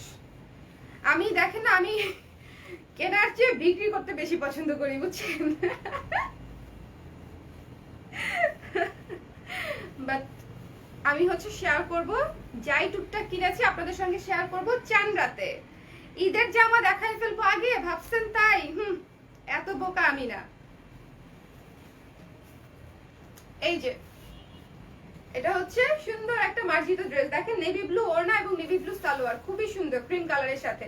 আমি দেখেন না, আমি কেনার চেয়ে বিক্রি করতে বেশি পছন্দ করি, বুঝছেন? বাট আমি হচ্ছে শেয়ার করব, যাই টুকটাক কিনেছি আপনাদের সঙ্গে শেয়ার করব চান রাতে। ঈদের জামা দেখাই ফেলবো আগে ভাবছেন তাই? এত বোকা আমি না। এই যে এটা হচ্ছে সুন্দর একটা মার্জিত ড্রেস, দেখেন নেভি ব্লু ওড়না এবং নেভি ব্লু সালোয়ার, খুবই সুন্দর ক্রিম কালারের সাথে।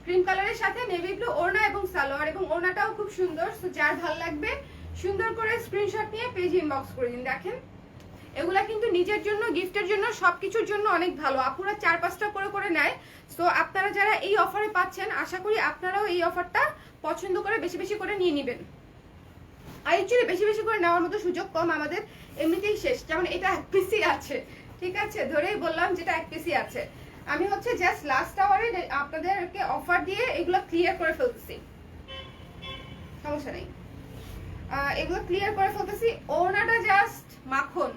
ক্রিম কালারের সাথে নেভি ব্লু ওড়না এবং সালোয়ার, এবং ওড়নাটাও খুব সুন্দর। সো যার ভালো লাগবে সুন্দর করে স্ক্রিনশট নিয়ে পেজ ইনবক্স করে দিন। দেখেন এগুলা কিন্তু নিজের জন্য, গিফটের জন্য, সবকিছুর জন্য অনেক ভালো। আপুরা 4-5টা করে করে নেয়। সো আপনারা যারা এই অফারে পাচ্ছেন, আশা করি আপনারাও এই অফারটা পছন্দ করে বেশি বেশি করে নিয়ে নেবেন। আর অ্যাকচুয়ালি বেশি বেশি করে নেওয়ার মতো সুযোগ কম, আমাদের এমনিতেই শেষ। যেমন এটা 1 পিসি আছে, ঠিক আছে? ধরেই বললাম যেটা 1 পিসি আছে। আমি হচ্ছে জাস্ট লাস্ট আওয়ারে আপনাদেরকে অফার দিয়ে এগুলো ক্লিয়ার করে ফেলতেছি, সমস্যা নেই। এগুলো ক্লিয়ার করে ফেলতেছি। ওড়নাটা জাস্ট মাখন।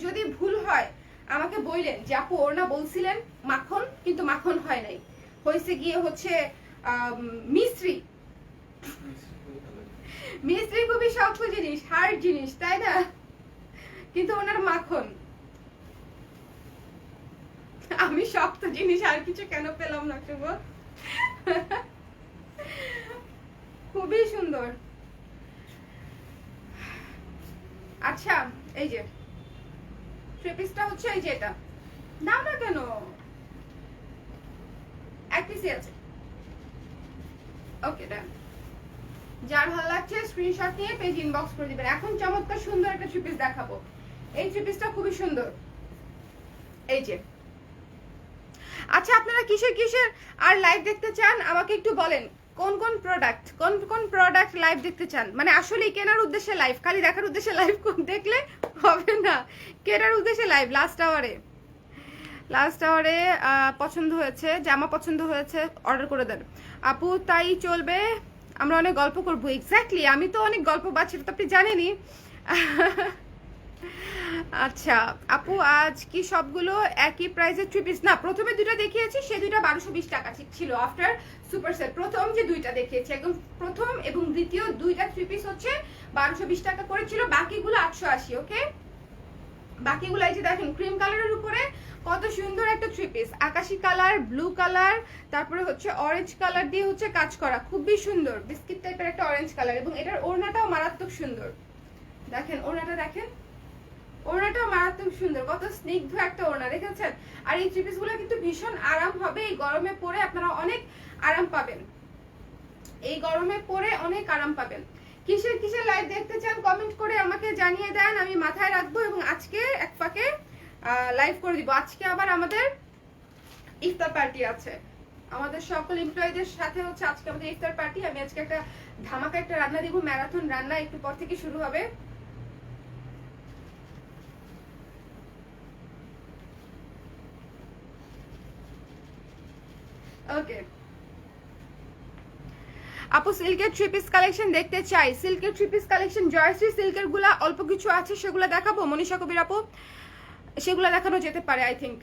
যদি ভুল হয় আমাকে বললেন যে আপু ওড়না বলছিলেন মাখন, কিন্তু মাখন হয় নাই, হয়েছে গিয়ে হচ্ছে মিস্ত্রি। মিস্ত্রি খুবই শক্ত জিনিস, হার্ড জিনিস, তাই না? কিন্তু ওনার মাখন। আমি শক্ত জিনিস আর কিছু কেন পেলাম না শুভ? খুবই সুন্দর। আচ্ছা এই যে থ্রি পিসটা হচ্ছে এই যে এটা দাও না কেন, 1 পিসই আছে। ওকে ডান। যার ভালো লাগছে স্ক্রিনশট নিয়ে পেজ ইনবক্স করে দিবেন। এখন চমৎকার সুন্দর একটা থ্রি পিস দেখাবো। এই থ্রি পিসটা খুবই সুন্দর। এই যে আচ্ছা আপনারা কিসের আর লাইভ দেখতে চান আমাকে একটু বলেন। কোন কোন প্রোডাক্ট লাইভ দেখতে চান? মানে আসলে কেনার উদ্দেশ্যে লাইভ, খালি দেখার উদ্দেশ্যে লাইভ দেখলে হবে না, কেনার উদ্দেশ্যে লাইভ। লাস্ট আওয়ারে পছন্দ হয়েছে, জামা পছন্দ হয়েছে, অর্ডার করে দেন আপু, তাই চলবে। আমরা অনেক গল্প করবো। এক্স্যাক্টলি, আমি তো অনেক গল্প বাচ্চি, তো আপনি জানেনই। আচ্ছা আপু আজ কি সবগুলো একই প্রাইসের থ্রি পিস? না, প্রথমে দুইটা দেখিয়েছি, সে দুইটা 1220 টাকা ছিল আফটার সুপার সেল। প্রথম যে দুইটা দেখিয়েছি, একদম প্রথম এবং দ্বিতীয় দুইটা থ্রি পিস হচ্ছে 1220 টাকা করেছিল, বাকিগুলো 880। ওকে, বাকিগুলো এই যে দেখেন ক্রিম কালারের উপরে কত সুন্দর একটা থ্রি পিস, আকাশি কালার, ব্লু কালার, তারপরে হচ্ছে অরেঞ্জ কালার দিয়ে হচ্ছে কাজ করা, খুবই সুন্দর বিস্কিট টাইপের একটা অরেঞ্জ কালার। এবং এটার ওড়নাটাও মারাত্মক সুন্দর, দেখেন ওড়নাটা দেখেন, ওড়নাটাও মারাত্মক সুন্দর, কত স্নিগ্ধ একটা ওড়না, দেখেছেন? আর এই থ্রি পিস গুলো কিন্তু ভীষণ আরাম হবে, এই গরমে পরে আপনারা অনেক আরাম পাবেন, এই গরমে পরে অনেক আরাম পাবেন। কিসের লাইভ দেখতে চান কমেন্ট করে আমাকে জানিয়ে দেন, আমি মাথায় রাখবো এবং আজকে এক ফাঁকে লাইভ করে দিব। আজকে আবার আমাদের ইফতার পার্টি আছে, আমাদের সকল এমপ্লয়ীদের সাথে হচ্ছে আজকে আমাদের ইফতার পার্টি। আমি আজকে একটা ধামাকা একটা রান্না দিব, ম্যারাথন রান্না, একটু পর থেকে শুরু হবে। ওকে আপু সিল্কের থ্রি পিস কালেকশন দেখতে চাই, সিল্কের থ্রি পিস কালেকশন জয়শ্রী সিল্কের গুলা অল্প কিছু আছে, সেগুলো দেখাবো মনীষা কবির আপু, সেগুলো দেখানো যেতে পারে আই থিঙ্ক।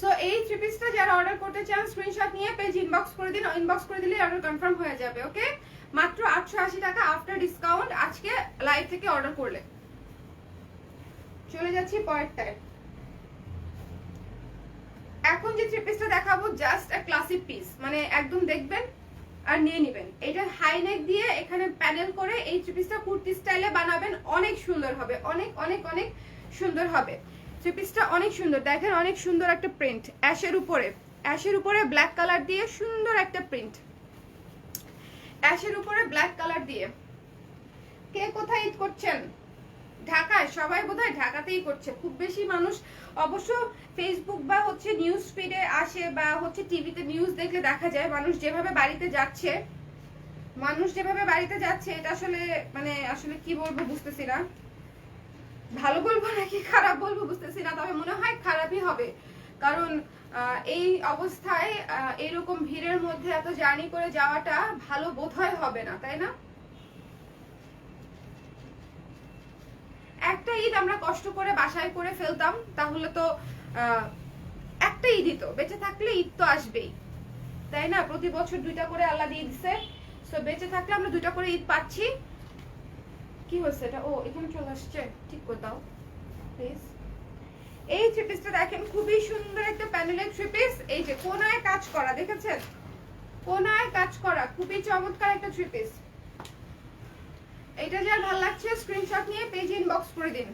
সো এই থ্রি পিসটা যারা অর্ডার করতে চান স্ক্রিনশট নিয়ে পেজ ইনবক্স করে দিন, ইনবক্স করে দিলে অর্ডার কনফার্ম হয়ে যাবে। ওকে, মাত্র 880 টাকা আফটার ডিসকাউন্ট। আজকে লাইভ থেকে অর্ডার করলে। চলে যাচ্ছি পরেরটায়। এখন যে থ্রি পিসটা দেখাবো জাস্ট আ ক্লাসিক পিস, মানে একদম দেখবেন আর নিয়ে নেবেন। এটা হাই নেক দিয়ে এখানে প্যানেল করে এই থ্রি পিসটা কুর্তি স্টাইলে বানাবেন, অনেক সুন্দর হবে, অনেক অনেক অনেক সুন্দর হবে। থ্রি পিসটা অনেক সুন্দর, দেখেন অনেক সুন্দর একটা প্রিন্ট, অ্যাশের উপরে ব্ল্যাক কালার দিয়ে সুন্দর একটা প্রিন্ট, অ্যাশের উপরে ব্ল্যাক কালার দিয়ে। কে কোথায় ঈদ করছেন? ঢাকায়, সবাই বোধহয় ঢাকাতেই করছে। খুব বেশি মানুষ অবশ্য ফেসবুক বা হচ্ছে নিউজ ফিডে আসে বা হচ্ছে টিভিতে নিউজ দেখলে দেখা যায় মানুষ যেভাবে বাড়িতে যাচ্ছে, এটা আসলে মানে আসলে কি বলবো বুঝতেছি না, ভালো বলবো নাকি খারাপ বলবো বুঝতেছি না, তবে মনে হয় খারাপই হবে। কারণ এই অবস্থায় এরকম ভিড়ের মধ্যে এত জার্নি করে যাওয়াটা ভালো বোধহয় হবে না, তাই না? একটা ঈদ আমরা কষ্ট করে বাসায় করে ফেলতাম, তাহলে তো একটা ঈদই তো বেঁচে থাকলে ঈদ তো আসবেই, তাই না? প্রতি বছর দুইটা করে আল্লাহ দিয়ে দিচ্ছে, সো বেঁচে থাকলে আমরা দুইটা করে ঈদ পাচ্ছি। কি হচ্ছে এটা? ও এখানে চলে আসছে, ঠিক করে দাও প্লিজ। এই থ্রি পিসটা দেখেন, খুবই সুন্দর একটা প্যানেলের থ্রি পিস। এই যে কোনায় কাজ করা, দেখেছেন? কোনায় কাজ করা, খুবই চমৎকার একটা থ্রি পিস। এটা যার ভালো লাগছে স্ক্রিনশট নিয়ে পেজ ইনবক্স করে দিন।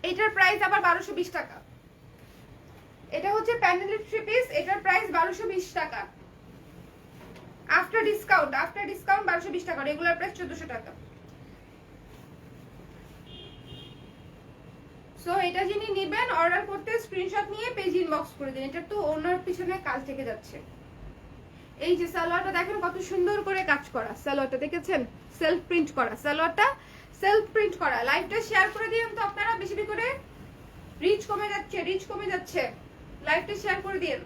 এটার প্রাইস আবার 1220 টাকা। এটা হচ্ছে প্যানেলের থ্রি পিস, এটার প্রাইস 1220 টাকা। আফটার ডিসকাউন্ট 1220 টাকা, রেগুলার প্রাইস 1400 টাকা। সো এটা যিনি নেবেন অর্ডার করতে স্ক্রিনশট নিয়ে পেজ ইনবক্স করে দিন। এটা তো ওনার পিছনে কাজ থেকে যাচ্ছে। এই যে সালোয়ারটা দেখেন কত সুন্দর করে কাজ করা, সালোয়ারটা দেখেছেন? সেলফ প্রিন্ট করা, সালোয়ারটা সেলফ প্রিন্ট করা। লাইভটা শেয়ার করে দিন তো আপনারা, বেশি বেশি করে। রিচ কমে যাচ্ছে, লাইভটা শেয়ার করে দিন।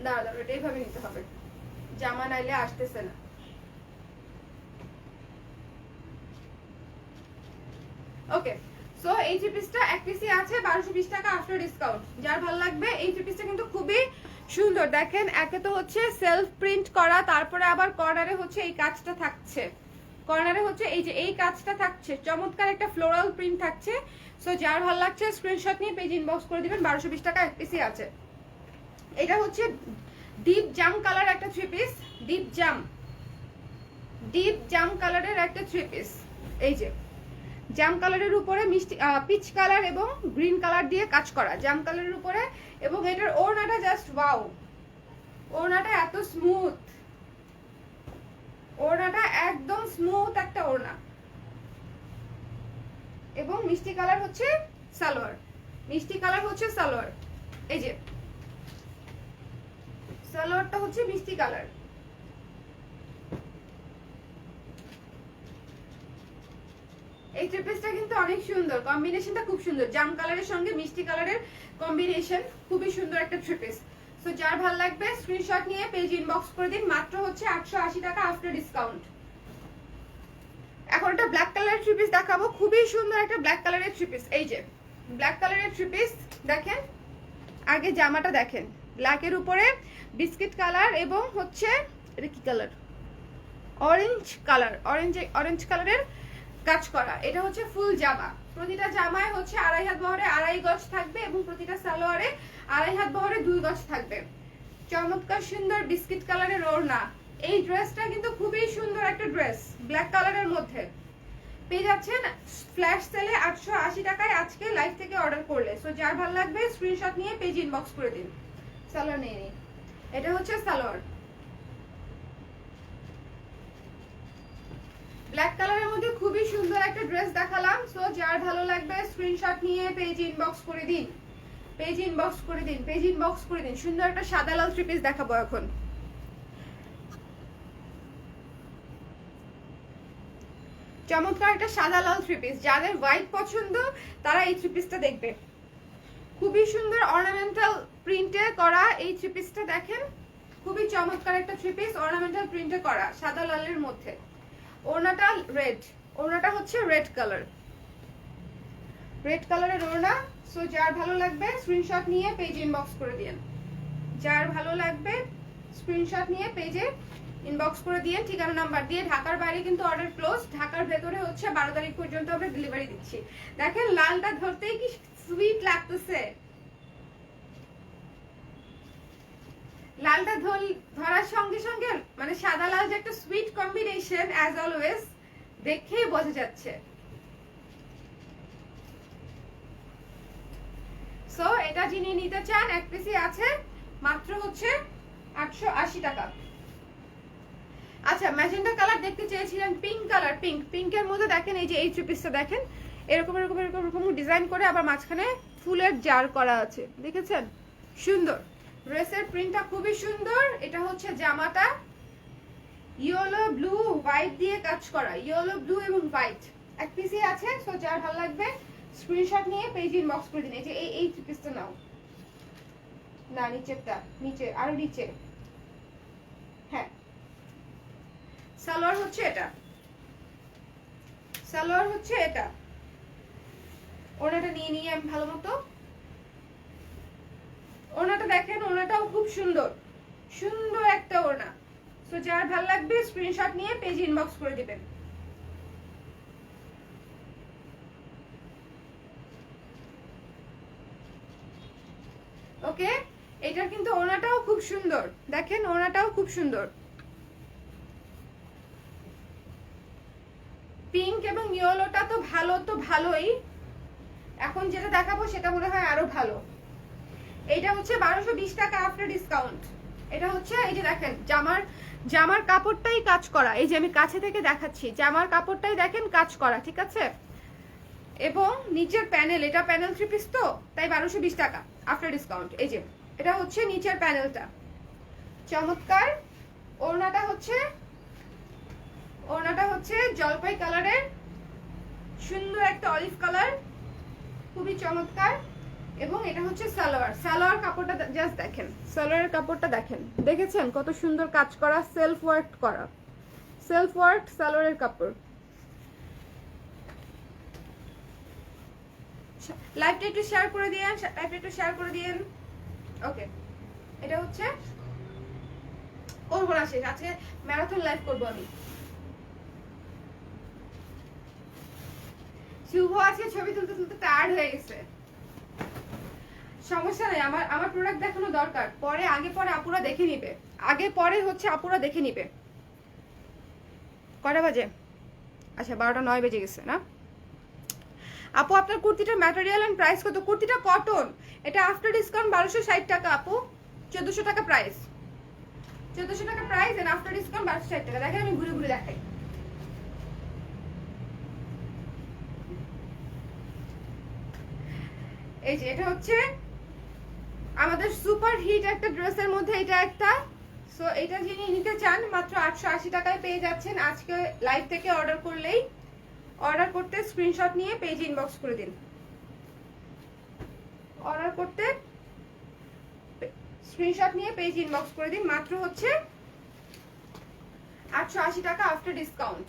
দাঁড়া, এটা এইভাবে নিতে হবে, জামা নাইলে আসতেছে না। ওকে, সো এই থ্রি পিসটা এক পিসই আছে 1220 টাকা আফটার ডিসকাউন্ট। যার ভালো লাগবে এই থ্রি পিসটা কিন্তু খুবই সুন্দর। দেখেন, একে তো হচ্ছে সেলফ প্রিন্ট করা, তারপরে আবার কর্নারে হচ্ছে এই কাজটা থাকছে, কর্নারে হচ্ছে এই যে এই কাজটা থাকছে, চমৎকার একটা ফ্লোরাল প্রিন্ট থাকছে। সো যার ভালো লাগছে স্ক্রিনশট নিয়ে পেজ ইনবক্স করে দিবেন। 1220 টাকা এক পিসই আছে। এটা হচ্ছে ডিপ জাম কালার একটা থ্রি পিস, ডিপ জাম কালারের একটা থ্রি পিস। এই যে জাম কালারের উপরে মিষ্টি পিচ কালার এবং গ্রিন কালার দিয়ে কাজ করা, জাম কালারের উপরে। এবং এটার ওড়নাটা জাস্ট ওয়াও, ওড়নাটা এত স্মুথ, ওড়নাটা একদম স্মুথ একটা ওড়না। এবং মিষ্টি কালার হচ্ছে সালোয়ার, এই যে সালোয়ারটা হচ্ছে মিষ্টি কালার। এই থ্রি পিসটা কিন্তু অনেক সুন্দর, কম্বিনেশনটা খুব সুন্দর, জাম কালারের সঙ্গে মিষ্টি কালারের কম্বিনেশন, খুবই সুন্দর একটা থ্রি পিস। সো যার ভালো লাগবে স্ক্রিনশট নিয়ে পেজ ইনবক্স করে দিন। মাত্র হচ্ছে 880 টাকা আফটার ডিসকাউন্ট। এখন একটা ব্ল্যাক কালারের থ্রি পিস দেখাবো, খুবই সুন্দর একটা ব্ল্যাক কালারের থ্রি পিস। এই যে ব্ল্যাক কালারের থ্রি পিস দেখেন, আগে জামাটা দেখেন, ব্ল্যাকের উপরে বিস্কিট কালার এবং হচ্ছে এটা কি কালার, অরেঞ্জ কালারের কাজ করা। এটা হচ্ছে ফুল জামা, প্রতিটা জামায় হচ্ছে 2.5 হাত বহরে 2.5 গজ থাকবে এবং প্রতিটা সালোয়ারে 2.5 হাত বহরে 2 গজ থাকবে। চমৎকার সুন্দর বিস্কিট কালারের ওড়না। এই ড্রেসটা কিন্তু খুবই সুন্দর একটা ড্রেস, ব্ল্যাক কালারের মধ্যে পেয়ে যাচ্ছেন ফ্ল্যাশ সেলে 880 টাকায় আজকে লাইভ থেকে অর্ডার করলে। সো যার ভালো লাগবে স্ক্রিনশট নিয়ে পেজ ইনবক্স করে দিন। সালোয়ার নিয়ে নিন, এটা হচ্ছে সালোয়ার, ব্ল্যাক কালারের মধ্যে খুবই সুন্দর একটা ড্রেস দেখালাম। সো যার ভালো লাগবে স্ক্রিনশট নিয়ে পেজ ইনবক্স করে দিন, সুন্দর একটা সাদা লাল থ্রি পিস দেখাবো এখন। চমৎকার একটা সাদা লাল থ্রি পিস, যাদের হোয়াইট পছন্দ তারা এই থ্রি পিসটা দেখবে। খুবই সুন্দর অর্নামেন্টাল প্রিন্টে করা এই থ্রি পিসটা দেখেন, খুবই চমৎকার একটা থ্রি পিস, অর্নামেন্টাল প্রিন্টে করা সাদা লালের মধ্যে। ওড়নাটা রেড, ওড়নাটা হচ্ছে রেড কালারের ওড়না। সো যার ভালো লাগবে স্ক্রিনশট নিয়ে পেজে ইনবক্স করে দিয়েন। যার ভালো লাগবে স্ক্রিনশট নিয়ে পেজে ইনবক্স করে দিয়েন ঠিকানা নাম্বার দিয়ে। ঢাকার বাইরে কিন্তু অর্ডার ক্লোজ, ঢাকার ভেতরে হচ্ছে 12 তারিখ পর্যন্ত আমরা ডেলিভারি দিচ্ছি। দেখেন লালটা ধরতেই কি সুইট লাগতেছে, লালটা ধরার সঙ্গে সঙ্গে মানে সাদা লাল যে একটা সুইট কম্বিনেশন অ্যাজ অলওয়েজ দেখেই বোঝা যাচ্ছে। সো এটা যিনি নিতে চান এক পিসি আছে মাত্র হচ্ছে 880 টাকা। আচ্ছা ম্যাজেন্টা কালার দেখতে চেয়েছিলেন, পিঙ্ক কালার, পিঙ্কের মধ্যে দেখেন এই যে এই থ্রি পিসটা দেখেন এরকম এরকম এরকম এরকম ডিজাইন করে আবার মাঝখানে ফুলের জার করা আছে, দেখেছেন? সুন্দর ড্রেসের প্রিন্টটা খুবই সুন্দর। এটা হচ্ছে জামাটা ইয়েলো ব্লু হোয়াইট দিয়ে কাজ করা, ইয়েলো ব্লু এবং হোয়াইট এক পিসই আছে। সো যার ভালো লাগবে স্ক্রিনশট নিয়ে পেজ ইনবক্স করে দিন। এই যে এই থ্রি পিসটা নাও না, নিচেরটা, নিচে আরো নিচে, হ্যাঁ। সালোয়ার হচ্ছে এটা, সালোয়ার হচ্ছে এটা। ওড়নাটা নিয়ে নিয়ে আমি ভালো মতো, ওড়নাটা দেখেন, ওড়নাটাও খুব সুন্দর, সুন্দর একটা ওড়না। সো যার ভালো লাগবে স্ক্রিনশট নিয়ে পেজ ইনবক্স করে দিবেন। ওকে, এটার কিন্তু ওড়নাটাও খুব সুন্দর, দেখেন ওড়নাটাও খুব সুন্দর। পিঙ্ক এবং ইয়েলোটা তো ভালো, তো ভালোই। এখন যেটা দেখাবো সেটা মনে হয় আরো ভালো। এইটা হচ্ছে 1220 টাকা আফটার ডিসকাউন্ট। এটা হচ্ছে এই যে দেখেন জামার কাপড়টাই কাজ করা, এই যে আমি কাছে থেকে দেখাচ্ছি, জামার কাপড়টাই দেখেন কাজ করা, ঠিক আছে? এবং নিচের প্যানেল, এটা প্যানেল থ্রি পিস তো তাই 1220 টাকা আফটার ডিসকাউন্ট। এই যে এটা হচ্ছে নিচের প্যানেলটা, চমৎকার। ওড়নাটা হচ্ছে জলপাই কালারের, সুন্দর একটা অলিভ কালার, খুবই চমৎকার। এবং এটা হচ্ছে সালোয়ার কাপড়টা জাস্ট দেখেন, সালোয়ারের কাপড়টা দেখেন, দেখেছেন কত সুন্দর কাজ করা, সেলফ ওয়ার্ক করা, সেলফ ওয়ার্ক সালোয়ারের কাপড়। লাইভটা একটু শেয়ার করে দিয়েন, লাইভটা একটু শেয়ার করে দিয়েন। ওকে, এটা হচ্ছে করবো না শেষ, আজকে ম্যারাথন লাইভ করবো আমি। শুভ আজকে ছবি তুলতে তুলতে টায়ার্ড হয়ে গেছে, সমস্যা নেই, আমার প্রোডাক্ট দেখানো দরকার, পরে আগে পরে আপুরা দেখে নিবে, আগে পরে হচ্ছে আপুরা দেখে নিবে। কটা বাজে? আচ্ছা 12:09 বেজে গেছে না? আপু আপনার কুর্তিটার ম্যাটেরিয়াল এন্ড প্রাইস কত? কুর্তিটা কটন, এটা আফটার ডিসকাউন্ট 1260 টাকা আপু, 1400 টাকা প্রাইস, 1400 টাকা প্রাইস এন্ড আফটার ডিসকাউন্ট 1260 টাকা। দেখেন আমি ঘুরে ঘুরে দেখাই। এই যে এটা হচ্ছে আমাদের সুপার হিট একটা ড্রেসের মধ্যে এটা একটা। সো এটা যিনি নিতে চান মাত্র 880 টাকায় পেয়ে যাচ্ছেন। আজকে লাইভ থেকে অর্ডার করলেই, অর্ডার করতে স্ক্রিনশট নিয়ে পেজ ইনবক্স করে দিন। অর্ডার করতে স্ক্রিনশট নিয়ে পেজ ইনবক্স করে দিন, মাত্র হচ্ছে 880 টাকা আফটার ডিসকাউন্ট।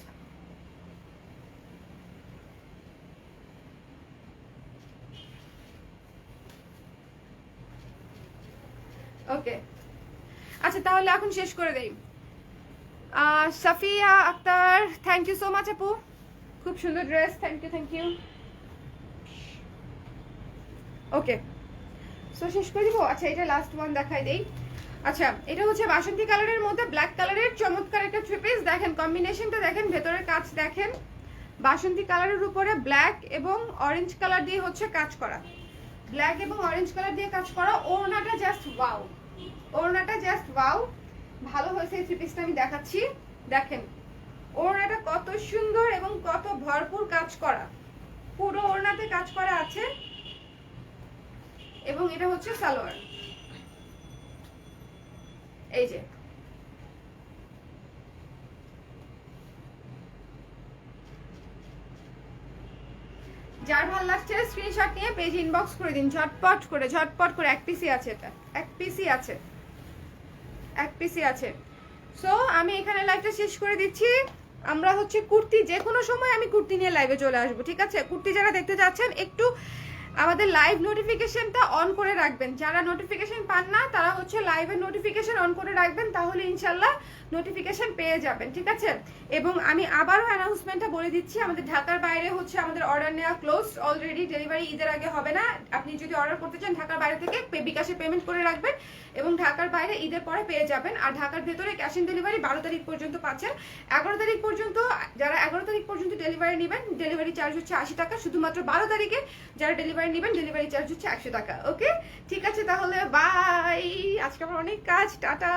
ওকে, আচ্ছা তাহলে এখন শেষ করে দেই। Safia Akter, thank you so much আপু, খুব সুন্দর dress, thank you thank you. Okay, so শেষ করে দিব। আচ্ছা এটা লাস্ট ওয়ান দেখাই দেই। আচ্ছা এটা হচ্ছে বাসন্তী কালারের মধ্যে ব্ল্যাক কালারের চমৎকার একটা থ্রি পিস, দেখেন কম্বিনেশনটা দেখেন, ভেতরের কাজ দেখেন, বাসন্তী কালারের উপরে ব্ল্যাক এবং অরেঞ্জ কালার দিয়ে হচ্ছে কাজ করা, ব্ল্যাক এবং অরেঞ্জ কালার দিয়ে কাজ করা। ওড়নাটা জাস্ট ওয়াও, ওড়নাটা জাস্ট ওয়াও, ভালো হয়েছে। এই থ্রি পিসটা আমি দেখাচ্ছি, দেখেন ওড়নাটা কত সুন্দর এবং কত ভরপুর কাজ করা, পুরো ওড়নাতে কাজ করা আছে। এবং এটা হচ্ছে সালোয়ার, এই যে যার ভালো লাগছে স্ক্রিনশট নিয়ে পেজ ইনবক্স করে দিন, ঝটপট করে ঝটপট করে। এক পিসি আছে, এটা এক পিসি আছে, এক পিসি আছে। সো আমি এখানে লাইভটা শেষ করে দিচ্ছি। আমরা হচ্ছে কুর্তি, যে কোনো সময় আমি কুর্তি নিয়ে লাইভে চলে আসবো, ঠিক আছে? কুর্তি যারা দেখতে যাচ্ছেন একটু আমাদের লাইভ নোটিফিকেশনটা অন করে রাখবেন। যারা নোটিফিকেশন পান না তারা হচ্ছে লাইভের নোটিফিকেশন অন করে রাখবেন, তাহলে ইনশাল্লাহ নোটিফিকেশন পেয়ে যাবেন, ঠিক আছে? এবং আমি আবারও অ্যানাউন্সমেন্টটা বলে দিচ্ছি, আমাদের ঢাকার বাইরে হচ্ছে আমাদের অর্ডার নেওয়া ক্লোজ অলরেডি, ডেলিভারি ঈদের আগে হবে না। আপনি যদি অর্ডার করতে চান ঢাকার বাইরে থেকে বিকাশে পেমেন্ট করে রাখবেন এবং ঢাকার বাইরে ঈদের পরে পেয়ে যাবেন। আর ঢাকার ভেতরে ক্যাশ অন ডেলিভারি 12 তারিখ পর্যন্ত পাচ্ছেন। 11 তারিখ পর্যন্ত, যারা 11 তারিখ পর্যন্ত ডেলিভারি নেবেন ডেলিভারি চার্জ হচ্ছে 80 টাকা। শুধুমাত্র 12 তারিখে যারা ডেলিভারি নেবেন ডেলিভারি চার্জ হচ্ছে 100 টাকা। ওকে, ঠিক আছে, তাহলে বাই। আজকে আমার অনেক কাজ, টাটা।